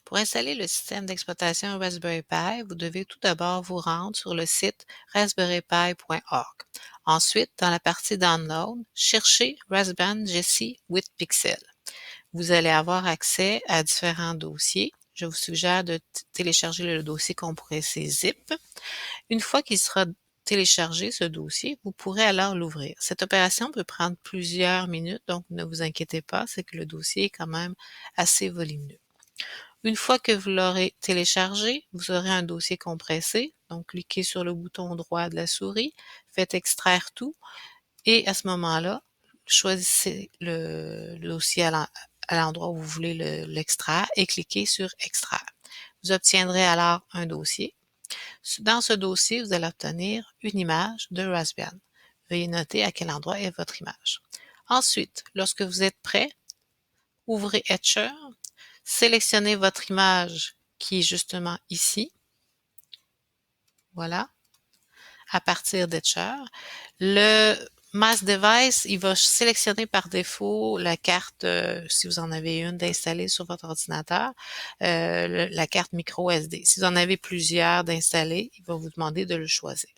Pour installer le système d'exploitation Raspberry Pi, vous devez tout d'abord vous rendre sur le site raspberrypi.org. Ensuite, dans la partie Download, cherchez Raspbian Jessie with Pixel. Vous allez avoir accès à différents dossiers. Je vous suggère de télécharger le dossier compressé zip. Une fois qu'il sera téléchargé, ce dossier, vous pourrez alors l'ouvrir. Cette opération peut prendre plusieurs minutes, donc ne vous inquiétez pas, c'est que le dossier est quand même assez volumineux. Une fois que vous l'aurez téléchargé, vous aurez un dossier compressé, donc cliquez sur le bouton droit de la souris, faites extraire tout et à ce moment-là, choisissez le dossier à l'endroit où vous voulez l'extraire et cliquez sur extraire. Vous obtiendrez alors un dossier. Dans ce dossier, vous allez obtenir une image de Raspbian. Veuillez noter à quel endroit est votre image. Ensuite, lorsque vous êtes prêt, ouvrez Etcher, sélectionnez votre image qui est justement ici. Voilà, à partir d'Etcher. Le Mass Device, il va sélectionner par défaut la carte, si vous en avez une, d'installer sur votre ordinateur, la carte micro SD. Si vous en avez plusieurs d'installer, il va vous demander de le choisir.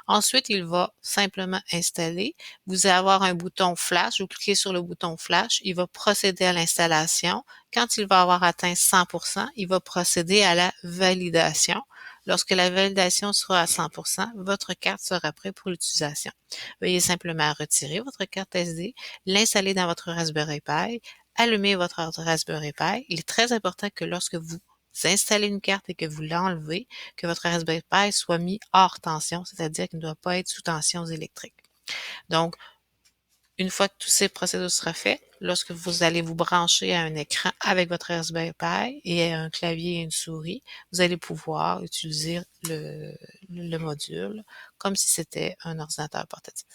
Ensuite, il va simplement installer. Vous allez avoir un bouton flash. Vous cliquez sur le bouton flash. Il va procéder à l'installation. Quand il va avoir atteint 100%, il va procéder à la validation. Lorsque la validation sera à 100%, votre carte sera prête pour l'utilisation. Veuillez simplement retirer votre carte SD, l'installer dans votre Raspberry Pi, allumer votre Raspberry Pi. Il est très important que lorsque vous installez une carte et que vous l'enlevez, que votre Raspberry Pi soit mis hors tension, c'est-à-dire qu'il ne doit pas être sous tension électrique. Donc, une fois que tous ces procédures sera fait, lorsque vous allez vous brancher à un écran avec votre Raspberry Pi et un clavier et une souris, vous allez pouvoir utiliser le module comme si c'était un ordinateur portatif.